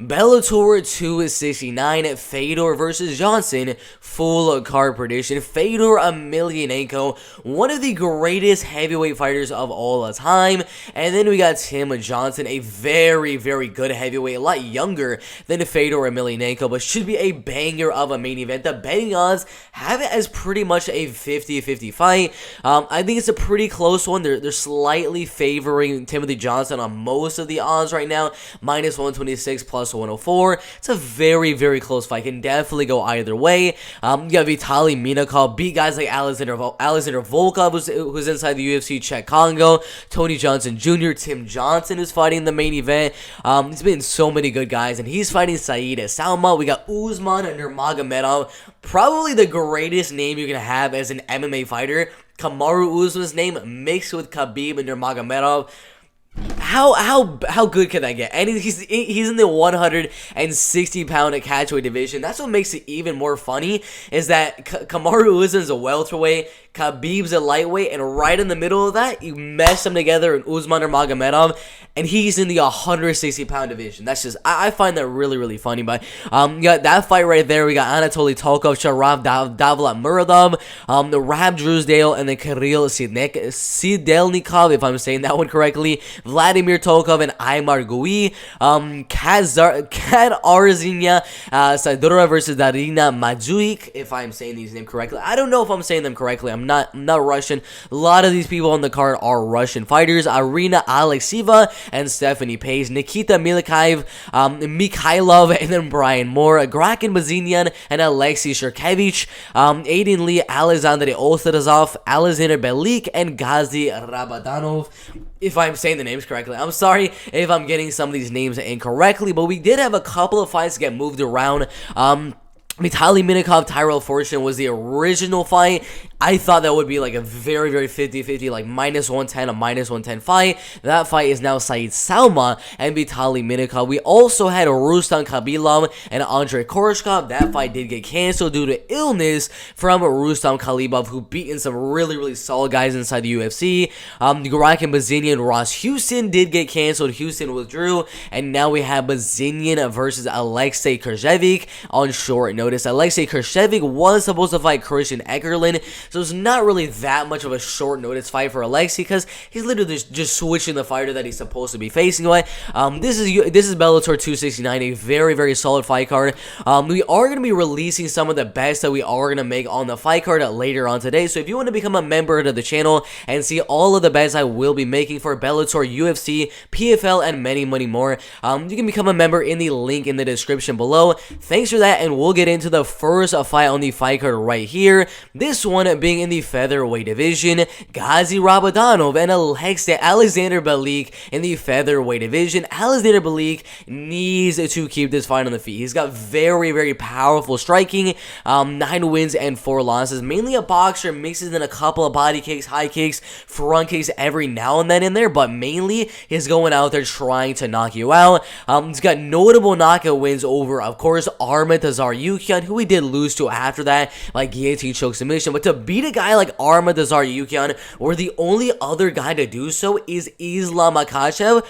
Bellator 269, Fedor versus Johnson, full card prediction. Fedor Emelianenko, one of the greatest heavyweight fighters of all time. And then we got Tim Johnson, a very, very good heavyweight, a lot younger than Fedor Emelianenko, but should be a banger of a main event. The betting odds have it as pretty much a 50-50 fight. I think it's a pretty close one. They're slightly favoring Timothy Johnson on most of the odds right now, minus 126, plus 104. It's a very, very close fight. Can definitely go either way. You got Vitaly Minakov beat guys like Aleksandr Volkov, who's inside the UFC, Czech Congo, Tony Johnson Jr., Tim Johnson is fighting the main event. He's been so many good guys, and he's fighting Sowma. We got Usman and Nurmagomedov, probably the greatest name you can have as an MMA fighter. Kamaru Usman's name mixed with Khabib and Nurmagomedov. How good can that get? And he's in the 160-pound catchweight division. That's what makes it even more funny, is that Kamaru Usman's a welterweight, Khabib's a lightweight, and right in the middle of that, you mesh them together in Usman Nurmagomedov, and he's in the 160-pound division. That's just, I find that really, really funny. But you got that fight right there. We got Anatoly Tokov, Sharaf, Davlatmurodov, the Rab Truesdale, and then Kirill Sidelnikov, if I'm saying that one correctly, Vladimir Tokov and Aymard Guih, Katarzyna, Sadura versus Darina, Mazdyuk, if I'm saying these names correctly. I don't know if I'm saying them correctly. I'm not Russian. A lot of these people on the card are Russian fighters. Irina, Alexeyeva, and Stephanie Pace, Nikita, Mikhailov, and then Brian Moore, Kraken, Bozinyan, and Alexey, Shurkevich, Aiden Lee, Aleksandr, Osetrov, Aleksandr, Belikh, and Gadzhi, Rabadonov, if I'm saying the names correctly. I'm sorry if I'm getting some of these names incorrectly, but we did have a couple of fights get moved around. Vitaly Minakov, Tyrell Fortune was the original fight. I thought that would be like a very, very 50-50, like minus 110, a minus 110 fight. That fight is now Sowma and Vitaly Minakov. We also had Rustam Khalibov and Andrei Koreshkov. That fight did get canceled due to illness from Rustam Khalibov, who beaten some really, really solid guys inside the UFC. Kraken, Bozinyan, Ross Houston did get canceled. Houston withdrew, and now we have Bozinyan versus Alexey Krzyzewicz on short notice. Alexey Krzyzewicz was supposed to fight Christian Eckerlin, so it's not really that much of a short notice fight for Alexey, because he's literally just switching the fighter that he's supposed to be facing away. This is Bellator 269, a very, very solid fight card. We are going to be releasing some of the bets that we are going to make on the fight card later on today, so if you want to become a member of the channel and see all of the bets I will be making for Bellator, UFC, PFL, and many, many more, you can become a member in the link in the description below. Thanks for that, and we'll get into the first fight on the fight card right here. This one being in the featherweight division, Gadzhi Rabadonov and Aleksandr Belikh in the featherweight division. Aleksandr Belikh needs to keep this fight on the feet. He's got very, very powerful striking, 9 wins and 4 losses. Mainly a boxer, mixes in a couple of body kicks, high kicks, front kicks every now and then in there, but mainly he's going out there trying to knock you out. He's got notable knockout wins over, of course, Aymard, who he did lose to after that, like guillotine choke submission. But to beat a guy like Aymard, where the only other guy to do so is Islam Makhachev,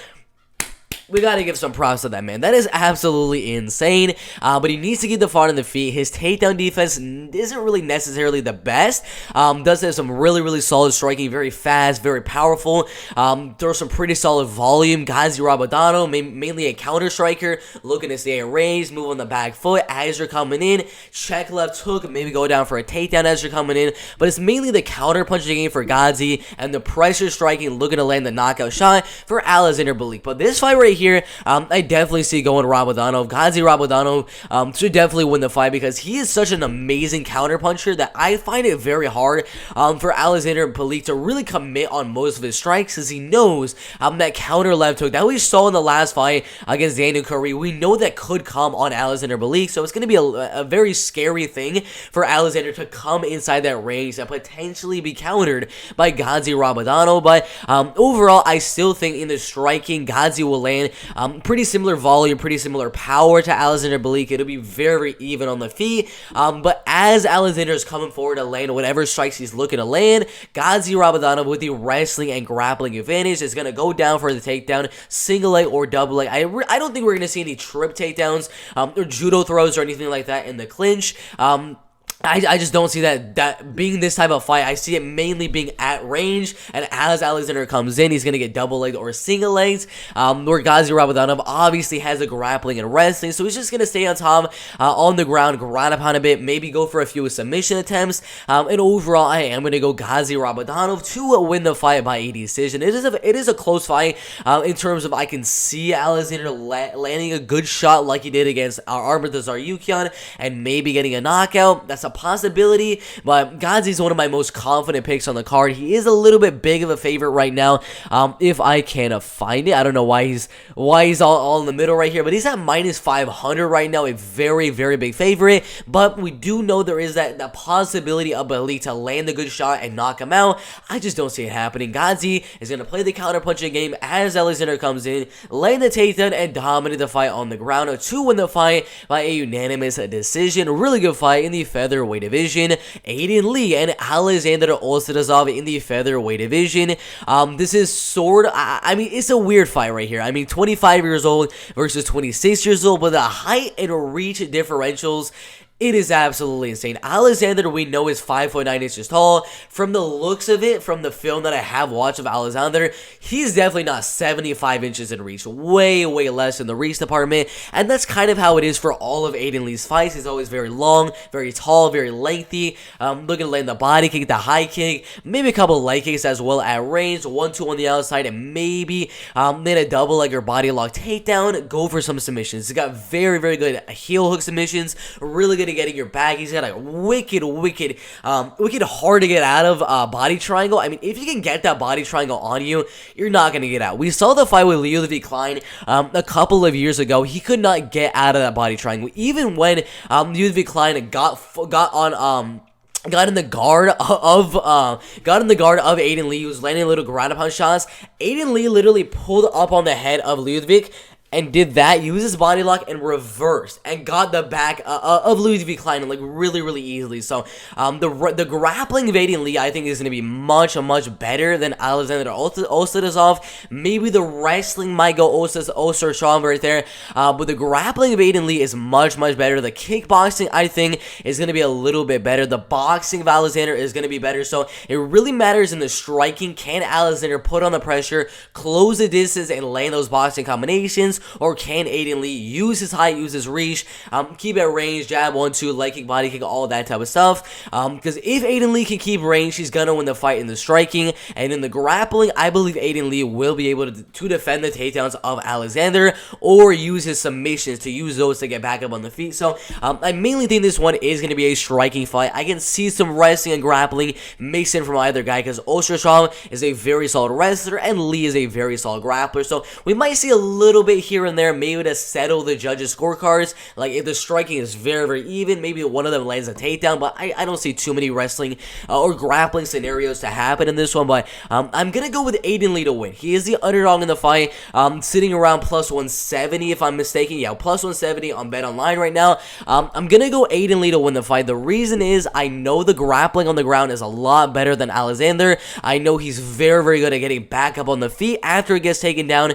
we gotta give some props to that man. That is absolutely insane. But he needs to get the fight on the feet. His takedown defense isn't really necessarily the best. Does have some really, really solid striking, very fast, very powerful. Throws some pretty solid volume. Gadzhi Rabadonov, mainly a counter striker, looking to stay in range, move on the back foot as you're coming in, check left hook, maybe go down for a takedown as you're coming in. But it's mainly the counter punching game for Gadzhi and the pressure striking, looking to land the knockout shot for Aleksandr Belikh. But this fight right here, I definitely see going Rabadonov. Gadzhi Rabadonov should definitely win the fight, because he is such an amazing counter puncher that I find it very hard for Aleksandr Belikh to really commit on most of his strikes, as he knows that counter left hook that we saw in the last fight against Daniel Curry, we know that could come on Aleksandr Belikh. So it's going to be a very scary thing for Aleksandr to come inside that range and potentially be countered by Gadzhi Rabadonov. But overall, I still think in the striking, Gadzhi will land again. Pretty similar volume, pretty similar power to Aleksandr Belikh. It'll be very even on the feet. But as Aleksandr is coming forward to land whatever strikes he's looking to land, Gadzhi Rabadonov with the wrestling and grappling advantage is going to go down for the takedown, single leg or double leg. I don't think we're going to see any trip takedowns or judo throws or anything like that in the clinch. I just don't see that being this type of fight. I see it mainly being at range, and as Aleksandr comes in, he's going to get double-legged or single-legged, where Gadzhi Rabadonov obviously has a grappling and wrestling, so he's just going to stay on top, on the ground, ground upon a bit, maybe go for a few submission attempts, and overall, I am going to go Gadzhi Rabadonov to win the fight by a decision. It is a close fight, in terms of I can see Aleksandr landing a good shot like he did against Aymard Zaryukyan, and maybe getting a knockout. That's a possibility, but Gadzhi's one of my most confident picks on the card. He is a little bit big of a favorite right now, if I can find it. I don't know why he's all in the middle right here, but he's at minus 500 right now, a very, very big favorite, but we do know there is that possibility of Belikh to land a good shot and knock him out. I just don't see it happening. Gadzhi is going to play the counter-punching game as Aleksandr comes in, land the takedown, and dominate the fight on the ground to win the fight by a unanimous decision. Really good fight in the featherweight division. Aiden Lee and Aleksandr Osetrov in the featherweight division. This is I mean, it's a weird fight right here. I mean, 25 years old versus 26 years old, but the height and reach differentials, it is absolutely insane. Aleksandr, we know, is 5'9" inches tall. From the looks of it, from the film that I have watched of Aleksandr, he's definitely not 75 inches in reach. Way, way less in the reach department. And that's kind of how it is for all of Aiden Lee's fights. He's always very long, very tall, very lengthy. Looking to land the body kick, the high kick, maybe a couple leg kicks as well at range. 1-2 on the outside, and maybe land a double leg or body lock takedown. Go for some submissions. He's got very, very good heel hook submissions. Really good at getting your back. He's got a wicked hard to get out of body triangle. I mean, if you can get that body triangle on you, you're not going to get out. We saw the fight with Ludwig a couple of years ago. He could not get out of that body triangle. Even when Ludwig got in the guard of Aiden Lee, who was landing little ground and pound shots. Aiden Lee literally pulled up on the head of Ludwig and did that, used his body lock, and reversed, and got the back of Ludwig like really, really easily. So, the grappling of Aiden Lee, I think, is going to be much, much better than Aleksandr Osetrov. Maybe the wrestling might go Osetrov right there, but the grappling of Aiden Lee is much, much better. The kickboxing, I think, is going to be a little bit better. The boxing of Aleksandr is going to be better. So, it really matters in the striking. Can Aleksandr put on the pressure, close the distance, and land those boxing combinations? Or can Aiden Lee use his height, use his reach, keep at range, jab, 1-2, leg kick, body kick, all that type of stuff? Because if Aiden Lee can keep range, he's going to win the fight in the striking. And in the grappling, I believe Aiden Lee will be able to defend the takedowns of Aleksandr, or use his submissions to use those to get back up on the feet. So I mainly think this one is going to be a striking fight. I can see some wrestling and grappling mixed in from either guy, because Osetrov is a very solid wrestler and Lee is a very solid grappler. So we might see a little bit here and there, maybe to settle the judges' scorecards. Like, if the striking is very, very even, maybe one of them lands a takedown, but I don't see too many wrestling or grappling scenarios to happen in this one. But I'm gonna go with Aiden Lee to win. He is the underdog in the fight, sitting around plus 170 if I'm mistaken. Yeah, plus 170 on Bet Online right now. I'm gonna go Aiden Lee to win the fight. The reason is I know the grappling on the ground is a lot better than Aleksandr. I know he's very, very good at getting back up on the feet after he gets taken down.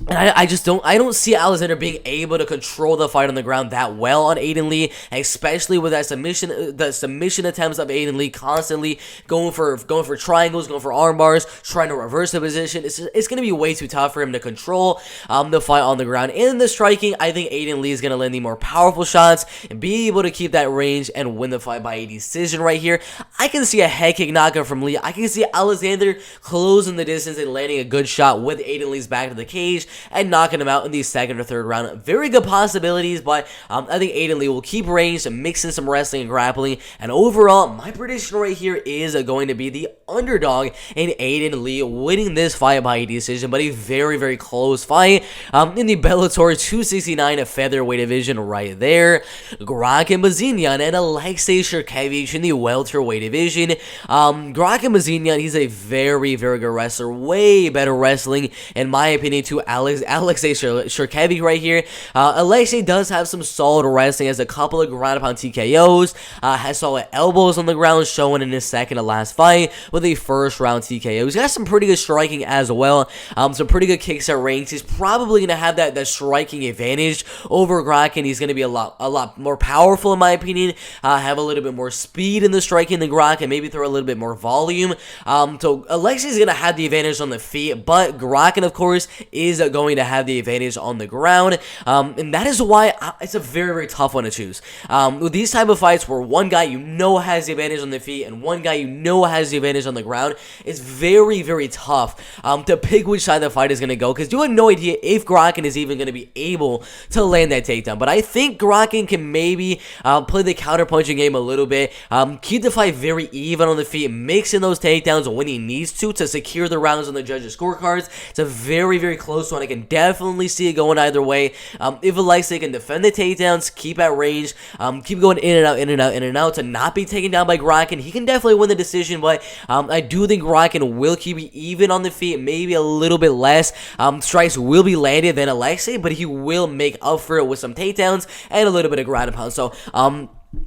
And I don't see Aleksandr being able to control the fight on the ground that well on Aiden Lee, especially with the submission attempts of Aiden Lee constantly going for triangles, going for arm bars, trying to reverse the position. It's going to be way too tough for him to control the fight on the ground. In the striking, I think Aiden Lee is going to land the more powerful shots and be able to keep that range and win the fight by a decision right here. I can see a head kick knockout from Lee. I can see Aleksandr closing the distance and landing a good shot with Aiden Lee's back to the cage and knocking him out in the second or third round. Very good possibilities, but I think Aiden Lee will keep range, mix in some wrestling and grappling, and overall, my prediction right here is going to be the underdog in Aiden Lee, winning this fight by decision, but a very, very close fight in the Bellator 269 featherweight division right there. Guih and Bozinyan and Alexey Shurkevich in the welterweight division. Guih and Bozinyan, he's a very, very good wrestler, way better wrestling in my opinion to Alexey Shurkevich right here. Alexey does have some solid wrestling, has a couple of ground pound TKOs, has solid elbows on the ground, showing in his second to last fight with a first round TKO. He's got some pretty good striking as well, some pretty good kicks at range. He's probably going to have that striking advantage over Guih, and he's going to be a lot more powerful in my opinion, have a little bit more speed in the striking than Guih, and maybe throw a little bit more volume. So Alexey's going to have the advantage on the feet, but Guih, of course, is going to have the advantage on the ground, and that is why it's a very, very tough one to choose. With these type of fights where one guy has the advantage on the feet and one guy has the advantage on the ground, it's very, very tough to pick which side the fight is going to go, because you have no idea if Guih is even going to be able to land that takedown. But I think Guih can maybe play the counter-punching game a little bit, keep the fight very even on the feet, mixing those takedowns when he needs to secure the rounds on the judges' scorecards. It's a very, very close one. I can definitely see it going either way. If Alexey can defend the takedowns, keep at range, keep going in and out, in and out, in and out, to not be taken down by Guih, he can definitely win the decision. But I do think Guih will keep it even on the feet, maybe a little bit less. Strikes will be landed than Alexey, but he will make up for it with some takedowns and a little bit of ground and pound. So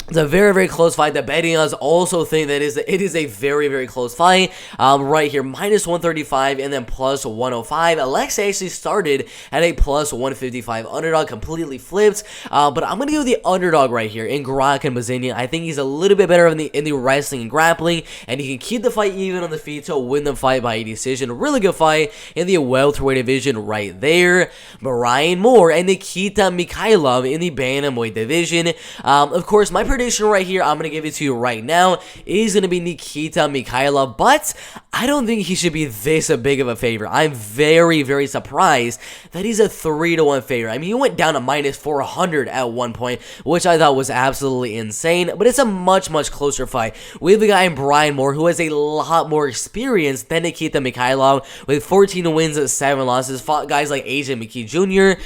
it's a very, very close fight. The betting odds also think that it is a very, very close fight. Right here, minus 135 and then plus 105. Alexey actually started at a plus 155 underdog, completely flipped. But I'm gonna go the underdog right here in Guih and Bozinyan. I think he's a little bit better in the wrestling and grappling, and he can keep the fight even on the feet to win the fight by a decision. Really good fight in the welterweight division right there. Brian Moore and Nikita Mikhailov in the bantamweight division. Of course, my prediction right here, I'm going to give it to you right now, is going to be Nikita Mikhailov, but I don't think he should be this big of a favorite. I'm very, very surprised that he's a 3-1 favorite. I mean, he went down to minus 400 at one point, which I thought was absolutely insane, but it's a much, much closer fight. We have a guy in Brian Moore who has a lot more experience than Nikita Mikhailov, with 14 wins, 7 losses, fought guys like Aiden McKee Jr.,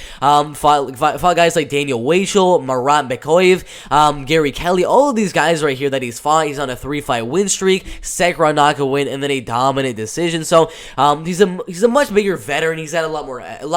fought guys like Daniel Weichel, Marat Bekoyev, Gary Kelly, all of these guys right here that he's fought. He's on a 3-fight win streak, second round knockout win, and then a dominant decision. So he's a much bigger veteran. He's had a lot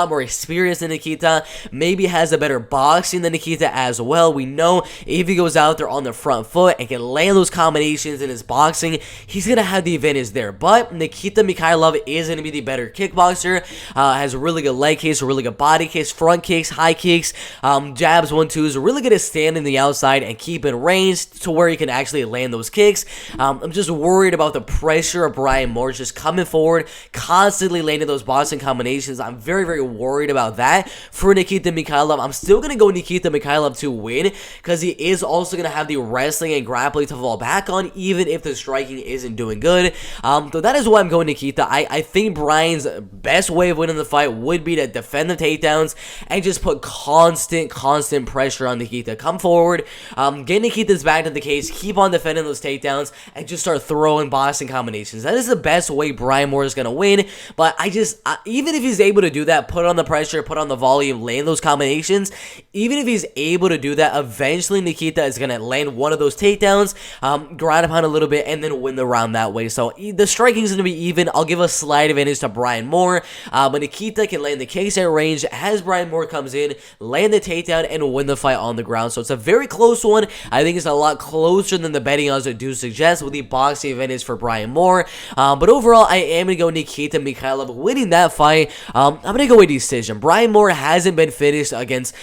more experience than Nikita. Maybe has a better boxing than Nikita as well. We know if he goes out there on the front foot and can land those combinations in his boxing, he's gonna have the advantage there. But Nikita Mikhailov is gonna be the better kickboxer. Has a really good leg kicks, really good body kicks, front kicks, high kicks, jabs, 1-2s. Really good at standing the outside and keep in range to where he can actually land those kicks. I'm just worried about the pressure of Brian Moore just coming forward, constantly landing those boxing combinations. I'm very, very worried about that for Nikita Mikhailov. I'm still going to go Nikita Mikhailov to win, because he is also going to have the wrestling and grappling to fall back on, even if the striking isn't doing good. So that is why I'm going Nikita. I think Brian's best way of winning the fight would be to defend the takedowns and just put constant pressure on Nikita. Come forward, get Nikita's back to the cage, keep on defending those takedowns, and just start throwing boxing combinations. That is the best way Brian Moore is going to win. But even if he's able to do that, put on the pressure, put on the volume, land those combinations, even if he's able to do that, eventually Nikita is going to land one of those takedowns, grind upon a little bit, and then win the round that way. So the striking is going to be even. I'll give a slight advantage to Brian Moore, but Nikita can land the kicks at range as Brian Moore comes in, land the takedown, and win the fight on the ground. So it's a very close one. I think it's a lot closer than the betting odds do suggest, with the boxing advantage for Brian Moore. But overall, I am going to go Nikita Mikhailov winning that fight. I'm going to go a decision. Brian Moore hasn't been finished against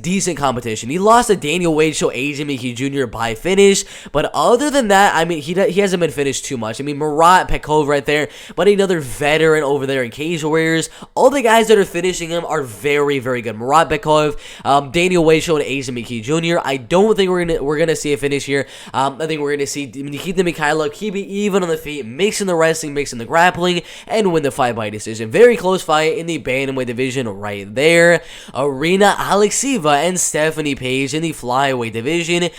decent competition. He lost to Daniel Weichel, Aiden McKee Jr. by finish, but other than that, I mean, he hasn't been finished too much. I mean, Marat Pekov right there, but another veteran over there in Cage Warriors. All the guys that are finishing him are very, very good. Marat Pekov, Daniel Weichel, and Aiden McKee Jr. I don't think we're gonna see a finish here. I think we're gonna see Nikita Mikhailov keep it even on the feet, mixing the wrestling, mixing the grappling, and win the fight by decision. Very close fight in the bantamweight division right there. Irina, Alexeyeva and Stephanie Paige in the flyweight division.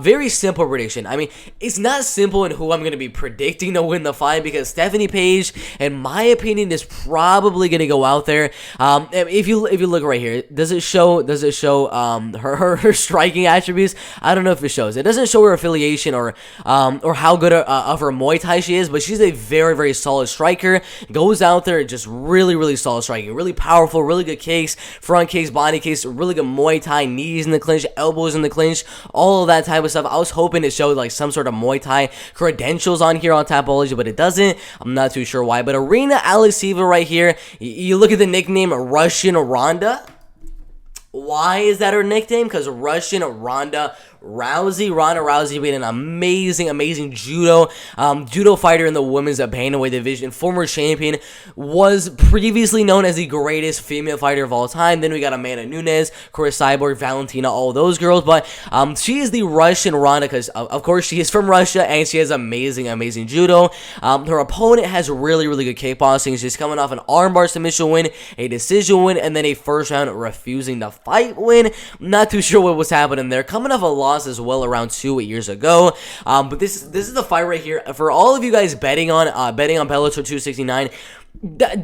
Very simple prediction. I mean, it's not simple in who I'm going to be predicting to win the fight, because Stephanie Paige, in my opinion, is probably going to go out there. If you look right here, does it show her striking attributes? I don't know if it shows. It doesn't show her affiliation or how good of her Muay Thai she is, but she's a very, very solid striker. Goes out there just really solid striking, really powerful, really good kicks, front kicks, body kicks, really good Muay Thai, knees in the clinch, elbows in the clinch, all of that type of stuff. I was hoping it showed like some sort of Muay Thai credentials on here on Tapology, but it doesn't. I'm not too sure why. But Irina Alekseeva right here, you look at the nickname Russian Ronda. Why is that her nickname? Because Russian Ronda Rousey being an amazing judo fighter in the women's bantamweight division, former champion, was previously known as the greatest female fighter of all time. Then we got Amanda Nunes, Chris Cyborg, Valentina, all those girls, but she is the Russian Ronda because of course she is from Russia and she has amazing judo. Her opponent has really good kickboxing. She's coming off an armbar submission win, a decision win, and then a first round refusing to fight win. Not too sure what was happening there. Coming off a loss as well around 2 years ago. But this is the fight right here for all of you guys betting on Bellator 269.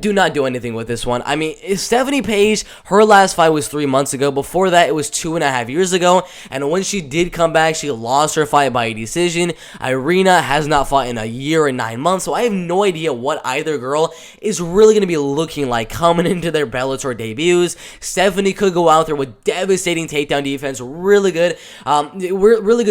Do not do anything with this one. I mean, Stephanie Paige, her last fight was 3 months ago. Before that, it was 2.5 years ago. And when she did come back, she lost her fight by a decision. Irina has not fought in a year and 9 months. So I have no idea what either girl is really going to be looking like coming into their Bellator debuts. Stephanie could go out there with devastating takedown defense, really good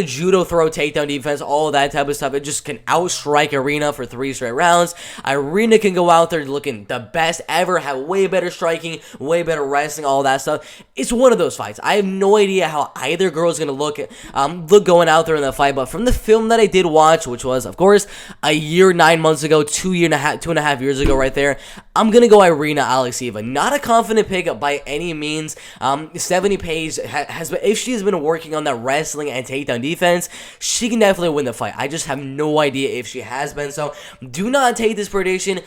judo throw, takedown defense, all that type of stuff. It just can outstrike Irina for 3 straight rounds. Irina can go out there looking the best ever, have way better striking, way better wrestling, all that stuff. It's one of those fights. I have no idea how either girl is going to look going out there in the fight, but from the film that I did watch, which was, of course, a year, 9 months ago, 2.5 years ago right there, I'm going to go Irina Alekseeva. Not a confident pick by any means. Stephanie Paige has been, if she's been working on that wrestling and takedown defense, she can definitely win the fight. I just have no idea if she has been, so do not take this prediction.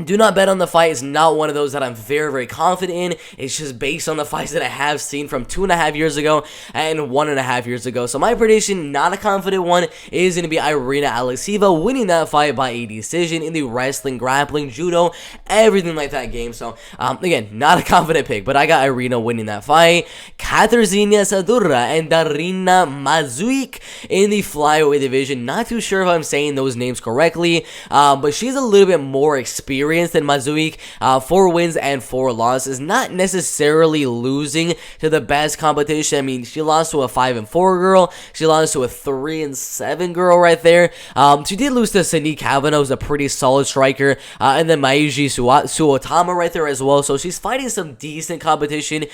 Do not bet on the fight. It's not one of those that I'm very confident in. It's just based on the fights that I have seen from 2.5 years ago and 1.5 years ago. So my prediction, not a confident one, is going to be Irina Alekseeva winning that fight by a decision in the wrestling, grappling, judo, everything like that game. So again, not a confident pick, but I got Irina winning that fight. Katarzyna Sadura and Darina Mazdyuk in the flyweight division. Not too sure if I'm saying those names correctly, but she's a little bit more experienced than Mazdyuk. 4 wins and 4 losses, not necessarily losing to the best competition. I mean, she lost to a 5-4 girl, she lost to a 3-7 girl right there. She did lose to Sydney Kavanaugh, who's a pretty solid striker, and then Maiji Suotama right there as well. So she's fighting some decent competition.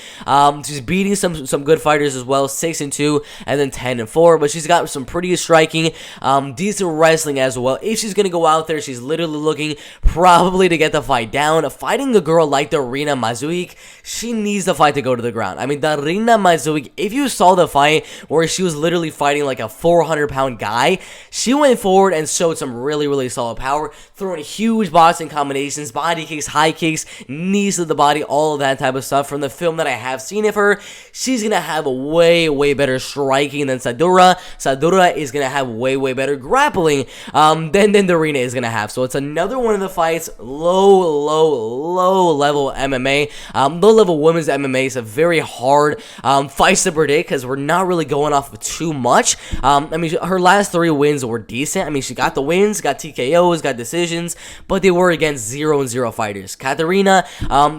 She's beating some good fighters as well, 6-2 and then 10-4, but she's got some pretty striking, decent wrestling as well. If she's gonna go out there, she's literally looking probably to get the fight down. Fighting a girl like Darina Mazdyuk, she needs the fight to go to the ground. I mean, Darina Mazdyuk, if you saw the fight where she was literally fighting like a 400-pound guy, she went forward and showed some really solid power, throwing huge boxing combinations, body kicks, high kicks, knees to the body, all of that type of stuff. From the film that I have seen of her, she's gonna have way better striking than Sadura. Sadura is gonna have way better grappling than Darina is gonna have. So it's another one of the fights. Low level MMA, low level women's MMA is a very hard fights to predict because we're not really going off of too much. I mean, her last 3 wins were decent. I mean, she got the wins, got TKOs, got decisions, but they were against 0-0 fighters. Katarzyna,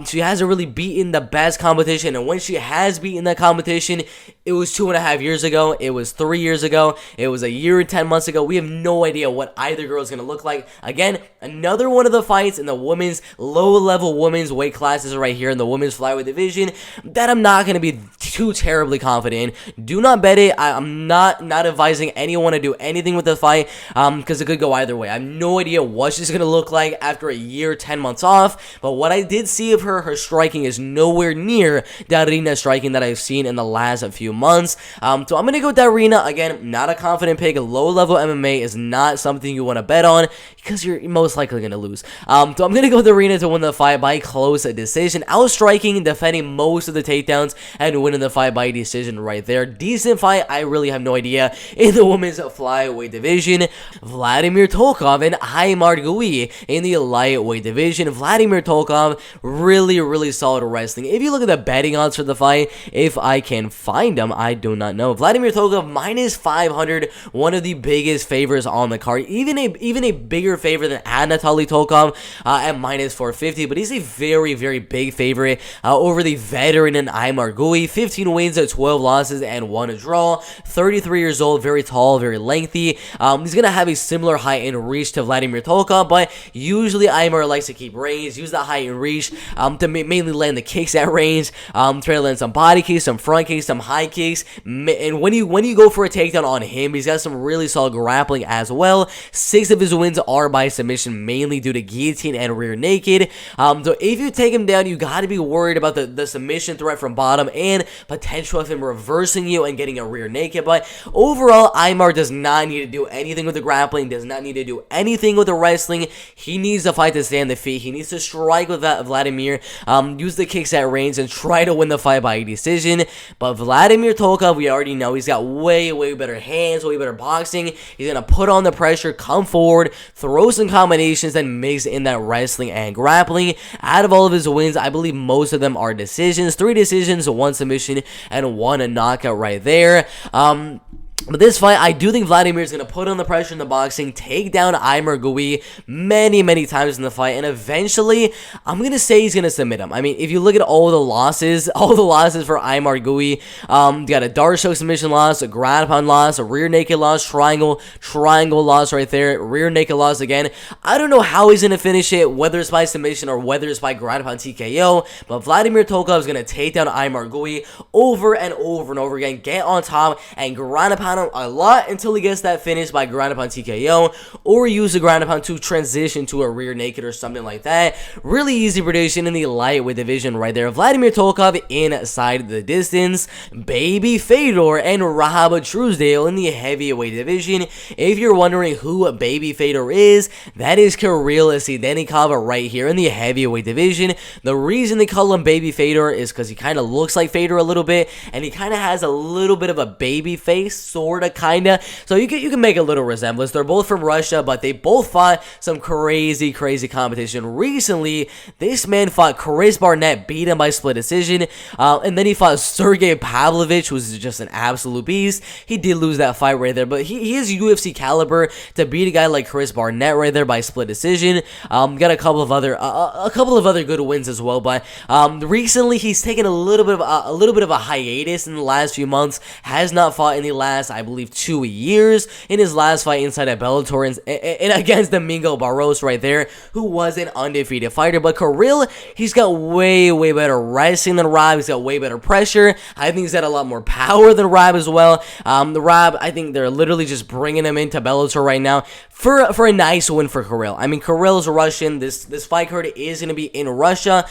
she hasn't really beaten the best competition, and when she has beaten that competition, it was 2.5 years ago, it was 3 years ago, it was a year and 10 months ago. We have no idea what either girl is going to look like. Again, another one of the fights in the low-level women's weight classes right here in the women's flyweight division that I'm not going to be too terribly confident in. Do not bet it. I'm not advising anyone to do anything with the fight because it could go either way. I have no idea what she's going to look like after a year, 10 months off, but what I did see of her striking is nowhere near Darina striking that I've seen in the last few months. So I'm going to go with Darina. Again, not a confident pick. Low-level MMA is not something you want to bet on because you're most likely going to lose. So I'm going to go with Irina to win the fight by close decision. Outstriking, defending most of the takedowns, and winning the fight by decision right there. Decent fight. I really have no idea. In the women's flyweight division, Vladimir Tokov and Aymard Guih in the lightweight division. Vladimir Tokov, really solid wrestling. If you look at the betting odds for the fight, if I can find them, I do not know. Vladimir Tokov minus 500, one of the biggest favorites on the card. Even a bigger favorite than Anatoly Tokov at minus 450, but he's a very big favorite over the veteran and Aymard Guih. 15 wins, 12 losses, and 1 draw. 33 years old, very tall, very lengthy. He's gonna have a similar height and reach to Vladimir Tokov, but usually Aymard likes to keep range, use that height and reach to mainly land the kicks at range, try to land some body kicks, some front kicks, some high kicks, and when you go for a takedown on him, he's got some really solid grappling as well. 6 of his wins are by submission, mainly due to guillotine and rear naked. So if you take him down, you gotta be worried about the submission threat from bottom and potential of him reversing you and getting a rear naked. But overall, Aymard does not need to do anything with the grappling, does not need to do anything with the wrestling. He needs to fight to stay on the feet. He needs to strike with that Vladimir, use the kicks at range, and try to win the fight by decision. But Vladimir Tokov, we already know he's got way better hands, way better boxing. He's gonna put on the pressure, come forward, throw some combinations, and mix in that wrestling and grappling. Out of all of his wins, I believe most of them are decisions. 3 decisions, 1 submission, and 1 knockout right there. But this fight, I do think Vladimir is going to put on the pressure in the boxing, take down Aymard Guih many times in the fight, and eventually, I'm going to say he's going to submit him. I mean, if you look at all the losses for Aymard Guih, you got a dart choke submission loss, a ground pound loss, a rear naked loss, triangle loss right there, rear naked loss again. I don't know how he's going to finish it, whether it's by submission or whether it's by ground pound TKO, but Vladimir Tokov is going to take down Aymard Guih over and over again, get on top, and ground pound him a lot until he gets that finish by ground pound TKO, or use the ground pound to transition to a rear naked or something like that. Really easy prediction in the lightweight division right there. Vladimir Tokov inside the distance. Baby Fedor and Truesdale in the heavyweight division. If you're wondering who Baby Fedor is, that is Kirill Sidelnikov right here in the heavyweight division. The reason they call him Baby Fedor is because he kind of looks like Fedor a little bit, and he kind of has a little bit of a baby face, sorta, kinda. So you can make a little resemblance. They're both from Russia, but they both fought some crazy competition. Recently, this man fought Chris Barnett, beat him by split decision, and then he fought Sergey Pavlovich, who's just an absolute beast. He did lose that fight right there, but he is UFC caliber to beat a guy like Chris Barnett right there by split decision. Got a couple of other good wins as well, but recently he's taken a little bit of a hiatus in the last few months. Has not fought in the last, I believe, 2 years. In his last fight inside of Bellator and against Domingo Barros right there, who was an undefeated fighter. But Kirill, he's got way better wrestling than Rob. He's got way better pressure. I think he's got a lot more power than Rob as well. The Rob, I think they're literally just bringing him into Bellator right now for a nice win for Kirill. I mean, Kirill is Russian. This fight card is going to be in Russia.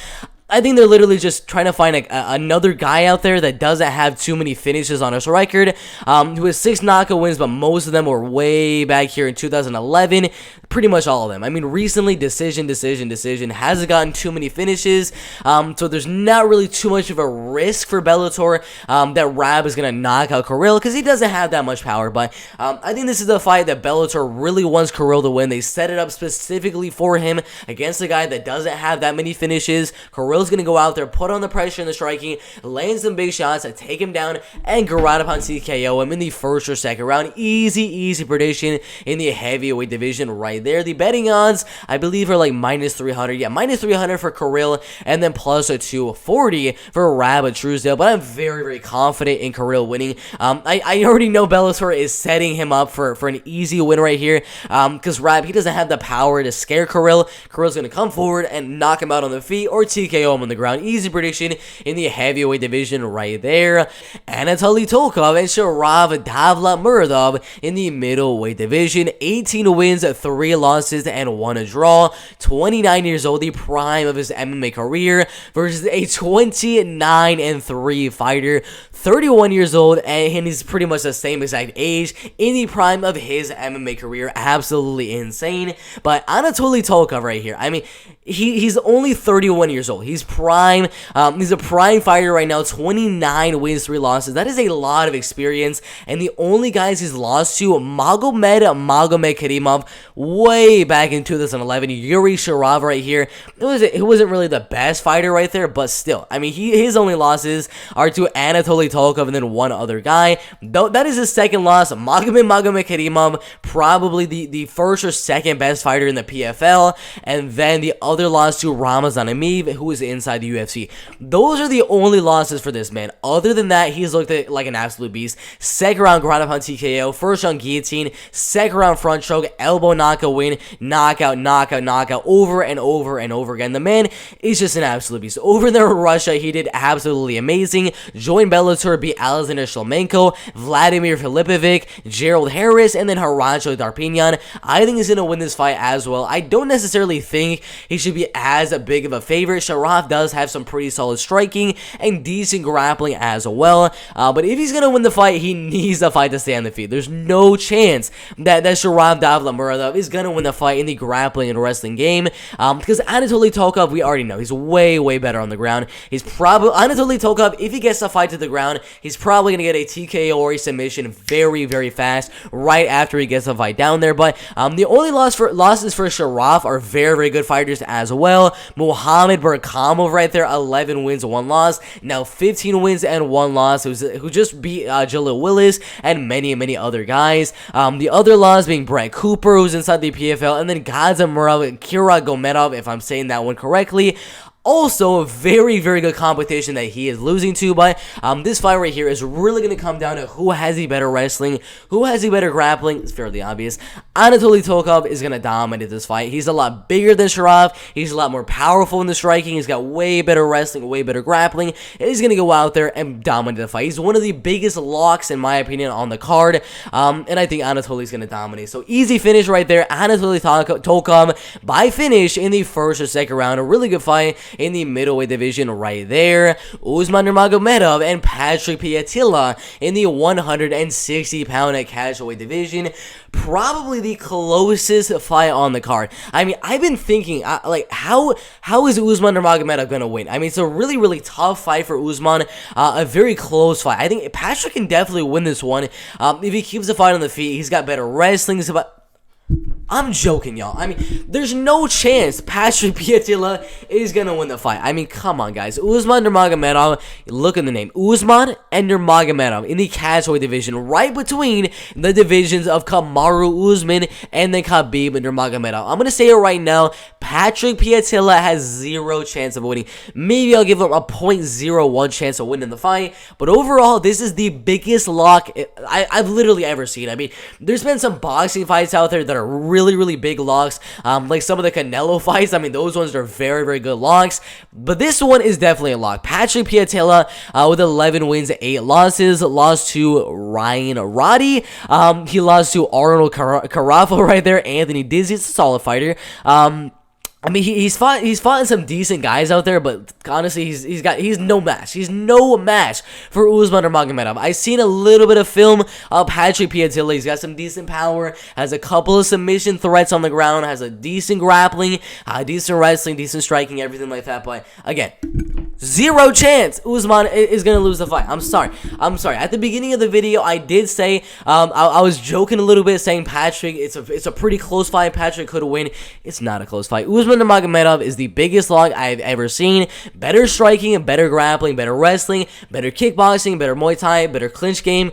I think they're literally just trying to find another guy out there that doesn't have too many finishes on his record, who has 6 knockout wins, but most of them were way back here in 2011. Pretty much all of them. I mean, recently, decision, hasn't gotten too many finishes, so there's not really too much of a risk for Bellator that Rab is going to knock out Kirill, because he doesn't have that much power, but I think this is the fight that Bellator really wants Kirill to win. They set it up specifically for him against a guy that doesn't have that many finishes. Kirill's going to go out there, put on the pressure in the striking, land some big shots, take him down, and ground upon TKO him in the first or second round. Easy prediction in the heavyweight division right there. The betting odds, I believe, are like minus 300. Yeah, minus 300 for Kirill, and then plus a 240 for Rab Truesdale. But I'm very confident in Kirill winning. I already know Bellator is setting him up for an easy win right here, because Rab, he doesn't have the power to scare Kirill. Kirill's going to come forward and knock him out on the feet or TKO throw him on the ground. Easy prediction in the heavyweight division right there. Anatoly Tokov and Sharaf Davlatmurodov in the middleweight division. 18 wins, 3 losses, and 1 draw. 29 years old, the prime of his MMA career, versus a 29-3 fighter. 31 years old, and he's pretty much the same exact age in the prime of his MMA career. Absolutely insane. But Anatoly Tokov right here, I mean, he's only 31 years old. He's prime. He's a prime fighter right now. 29 wins, 3 losses. That is a lot of experience. And the only guys he's lost to, Nurmagomedov, way back in 2011. Yuri Sharaf right here. It wasn't really the best fighter right there, but still, I mean, his only losses are to Anatoly Tokov and then one other guy. That is his second loss. Nurmagomedov, probably the first or second best fighter in the PFL, and then the other loss to Rabadonov, who is inside the UFC. Those are the only losses for this man. Other than that, he's looked like an absolute beast. Second round ground pound TKO, first round guillotine, second round front choke, elbow knockout win, knockout, over and over and over again. The man is just an absolute beast. Over there in Russia, he did absolutely amazing. Joined Bellator, beat Aleksandr, Vladimir Filipovic, Gerald Harris, and then Horacio Darpinyan. I think he's going to win this fight as well. I don't necessarily think he should be as big of a favorite. Sharaf does have some pretty solid striking and decent grappling as well. But if he's going to win the fight, he needs the fight to stay on the feet. There's no chance that Sharaf Davlatmurodov is going to win the fight in the grappling and wrestling game. Because Anatoly Tokov, we already know, he's way better on the ground. Anatoly Tokov, if he gets the fight to the ground, he's probably going to get a TKO or a submission very fast right after he gets the fight down there. But the only losses for Sharaf are very good fighters as well. Muhammad Burkhamov right there, 11 wins, 1 loss. Now 15 wins and 1 loss, who just beat Jalil Willis and many other guys. The other loss being Brett Cooper, who's inside the PFL, and then Gadzhi Kiragomedov, if I'm saying that one correctly. Also, a very good competition that he is losing to, but this fight right here is really going to come down to who has the better wrestling, who has the better grappling. It's fairly obvious. Anatoly Tokov is going to dominate this fight. He's a lot bigger than Sharaf. He's a lot more powerful in the striking. He's got way better wrestling, way better grappling, and he's going to go out there and dominate the fight. He's one of the biggest locks, in my opinion, on the card, and I think Anatoly's going to dominate. So, easy finish right there. Anatoly Tokov by finish in the first or second round. A really good fight in the middleweight division right there. Usman Nurmagomedov and Patrick Pietila in the 160-pound casualweight division. Probably the closest fight on the card. I mean, I've been thinking, like, how is Usman Nurmagomedov going to win? I mean, it's a really tough fight for Usman. A very close fight. I think Patrick can definitely win this one. If he keeps the fight on the feet, he's got better wrestling. I'm joking, y'all. I mean, there's no chance Patrick Pietila is going to win the fight. I mean, come on, guys. Usman Nurmagomedov, look at the name. Usman and Nurmagomedov in the casualweight division, right between the divisions of Kamaru Usman and then Khabib Nurmagomedov. I'm going to say it right now. Patrick Pietila has 0 chance of winning. Maybe I'll give him a 0.01 chance of winning the fight. But overall, this is the biggest lock I've literally ever seen. I mean, there's been some boxing fights out there that are really big locks, like some of the Canelo fights. I mean, those ones are very good locks, but this one is definitely a lock. Patrick Pietila with 11 wins, 8 losses, lost to Ryan Roddy. He lost to Arnold Carafa right there. Anthony Dizzy, it's a solid fighter. I mean, he's fought some decent guys out there, but honestly, he's no match. He's no match for Usman Nurmagomedov. I've seen a little bit of film of Patrick Pietila. He's got some decent power, has a couple of submission threats on the ground, has a decent grappling, decent wrestling, decent striking, everything like that. But again, 0 chance Usman is going to lose the fight. I'm sorry. At the beginning of the video, I did say, I was joking a little bit saying Patrick, it's a pretty close fight. Patrick could win. It's not a close fight. Usman Nurmagomedov is the biggest log I've ever seen. Better striking, better grappling, better wrestling, better kickboxing, better Muay Thai, better clinch game,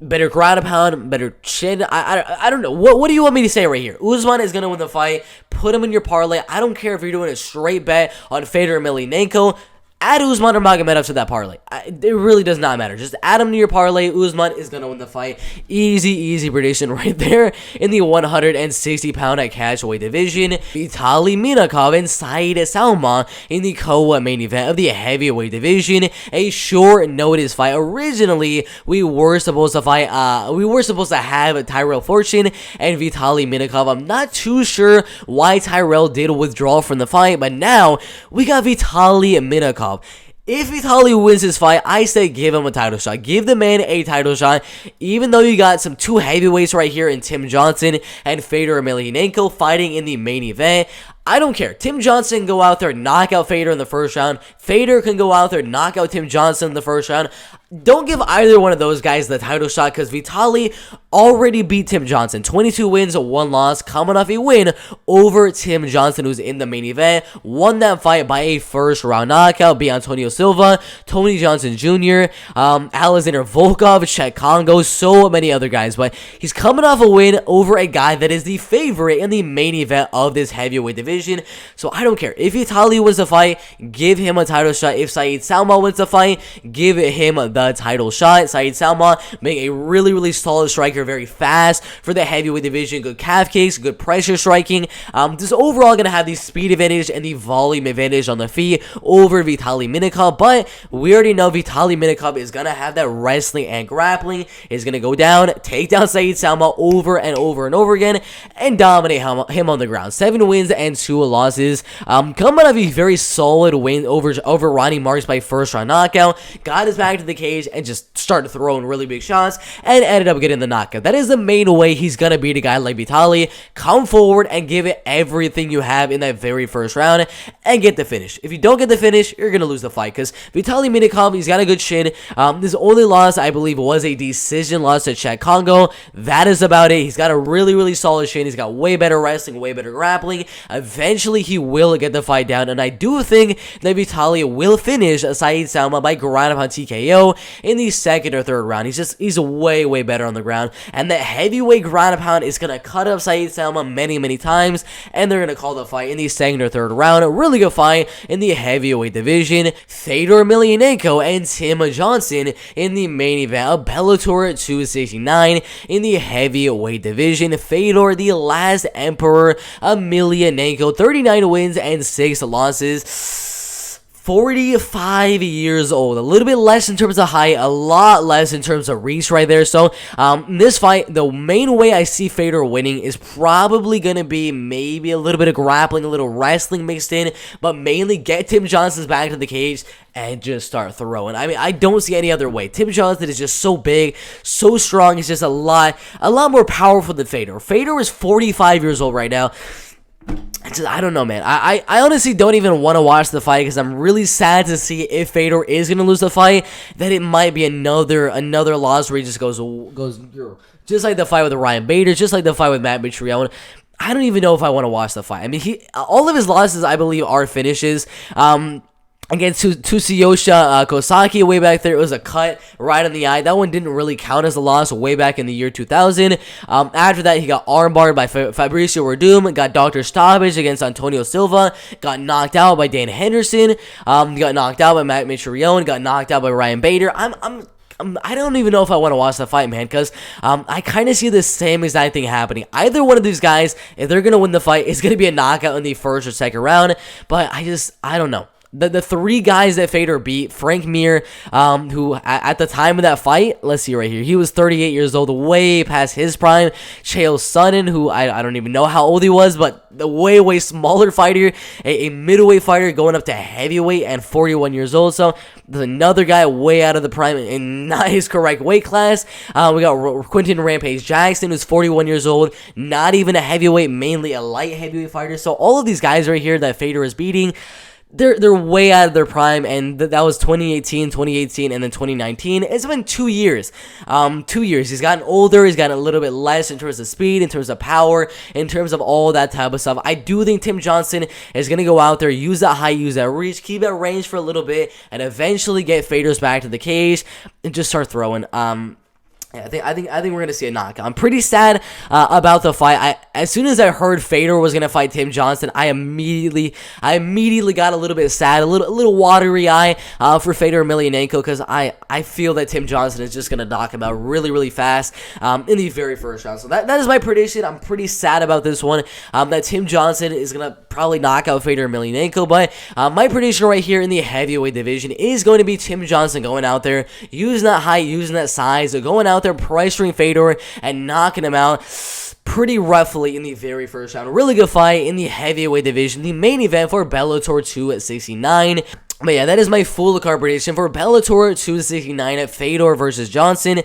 better ground pound, better chin. I don't know. What do you want me to say right here? Usman is going to win the fight. Put him in your parlay. I don't care if you're doing a straight bet on Fedor Emelianenko. add Usman or Nurmagomedov to that parlay. It really does not matter. Just add him to your parlay. Usman is going to win the fight. Easy prediction right there. In the 160-pound catchweight division, Vitaly Minakov and Sowma in the co-main event of the heavyweight division. A short notice fight. Originally, we were supposed to have Tyrell Fortune and Vitaly Minakov. I'm not too sure why Tyrell did withdraw from the fight, but now we got Vitaly Minakov. If Vitaly wins his fight, I say give him a title shot. Give the man a title shot. Even though you got some two heavyweights right here in Tim Johnson and Fedor Emelianenko fighting in the main event, I don't care. Tim Johnson can go out there, knock out Fedor in the first round. Fedor can go out there, knock out Tim Johnson in the first round. Don't give either one of those guys the title shot because Vitaly already beat Tim Johnson. 22 wins, 1 loss, coming off a win over Tim Johnson, who's in the main event. Won that fight by a first round knockout. Beat Antonio Silva, Tony Johnson Jr., Alexander Volkov, Chet Congo, so many other guys. But he's coming off a win over a guy that is the favorite in the main event of this heavyweight division. So I don't care. If Vitaly wins the fight, give him a title shot. If Sowma wins the fight, give him the title shot. Sowma being a really solid striker, very fast for the heavyweight division, good calf kicks, good pressure striking. Just overall gonna have the speed advantage and the volume advantage on the feet over Vitaly Minakov, but we already know Vitaly Minakov is gonna have that wrestling and grappling, is gonna go down, take down Sowma over and over again, and dominate him on the ground. 7 wins and 2 losses. Coming out of a very solid win over Ronnie Marks by first round knockout, got his back to the cage and just started throwing really big shots and ended up getting the knockout. That is the main way he's gonna beat a guy like Vitaly. Come forward and give it everything you have in that very first round and get the finish. If you don't get the finish, you're gonna lose the fight because Vitaly Minakov, he's got a good chin. His only loss, I believe, was a decision loss to Chet Congo. That is about it. He's got a really solid chin. He's got way better wrestling, way better grappling. Eventually, he will get the fight down, and I do think that Vitaly will finish Sowma by ground upon TKO in the second or third round. He's way better on the ground, and that heavyweight ground and pound is gonna cut up Sowma many times, and they're gonna call the fight in the second or third round. A really good fight in the heavyweight division. Fedor Emelianenko and Tim Johnson in the main event of Bellator 269 in the heavyweight division. Fedor, the last emperor. Emelianenko, 39 wins and 6 losses. 45 years old, a little bit less in terms of height, a lot less in terms of reach right there. So in this fight, the main way I see Fedor winning is probably going to be maybe a little bit of grappling, a little wrestling mixed in, but mainly get Tim Johnson's back to the cage and just start throwing. I mean, I don't see any other way. Tim Johnson is just so big, so strong. He's just a lot more powerful than Fedor. Fedor is 45 years old right now. I don't know, man. I honestly don't even want to watch the fight because I'm really sad to see if Fedor is going to lose the fight, that it might be another loss where he just goes just like the fight with Ryan Bader, just like the fight with Matt Mitrione. I don't even know if I want to watch the fight. I mean, all of his losses, I believe, are finishes. Against Tsuyoshi Kosaki way back there, it was a cut right in the eye. That one didn't really count as a loss way back in the year 2000. After that, he got armbarred by Fabricio Verdum, got Dr. Stoppage against Antonio Silva, got knocked out by Dan Henderson, got knocked out by Matt Mitrione, got knocked out by Ryan Bader. I don't even know if I want to watch the fight, man, because I kind of see the same exact thing happening. Either one of these guys, if they're going to win the fight, it's going to be a knockout in the first or second round, but I don't know. The 3 guys that Fedor beat, Frank Mir, who at the time of that fight, let's see right here, he was 38 years old, way past his prime. Chael Sonnen, who I don't even know how old he was, but the way smaller fighter, a middleweight fighter going up to heavyweight and 41 years old. So there's another guy way out of the prime and not his correct weight class. We got Quentin Rampage Jackson, who's 41 years old, not even a heavyweight, mainly a light heavyweight fighter. So all of these guys right here that Fedor is beating, they're way out of their prime, and that was 2018, and then 2019. It's been 2 years. 2 years. He's gotten older. He's gotten a little bit less in terms of speed, in terms of power, in terms of all that type of stuff. I do think Tim Johnson is going to go out there, use that height, use that reach, keep that range for a little bit, and eventually get Fedor's back to the cage and just start throwing. Yeah, I think we're gonna see a knockout. I'm pretty sad about the fight. As soon as I heard Fedor was gonna fight Tim Johnson, I immediately got a little bit sad, a little watery eye for Fedor Emelianenko, because I feel that Tim Johnson is just gonna knock him out really fast in the very first round. So that is my prediction. I'm pretty sad about this one. That Tim Johnson is gonna probably knock out Fedor Emelianenko, but my prediction right here in the heavyweight division is going to be Tim Johnson going out there, using that height, using that size, going out there, pressuring Fedor and knocking him out pretty roughly in the very first round. Really good fight in the heavyweight division, the main event for Bellator 269. But yeah, that is my full card prediction for Bellator 269 at Fedor versus Johnson.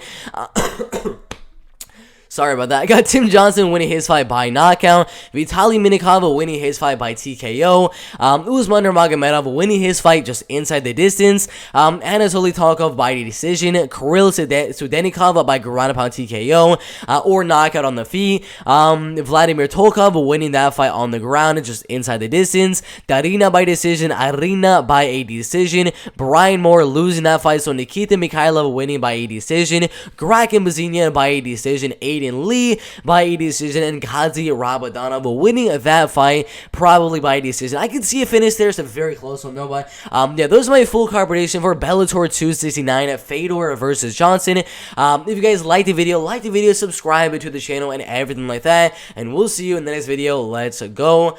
Sorry about that. I got Tim Johnson winning his fight by knockout. Vitaly Minakov winning his fight by TKO. Usman Nurmagomedov winning his fight just inside the distance. Anatoly by decision. Kirill Sidelnikov by ground pound TKO or knockout on the feet. Vladimir winning that fight on the ground just inside the distance. Darina by decision. Irina by a decision. Brian Moore losing that fight. So Nikita Mikhailov winning by a decision. Bozinyan by a decision. Aiden Lee by a decision, and Gadzhi Rabadonov winning that fight probably by a decision. I can see a finish there. It's a very close one though, but yeah, those are my full card prediction for Bellator 269 at Fedor versus Johnson. If you guys like the video, subscribe to the channel and everything like that, and we'll see you in the next video. Let's go.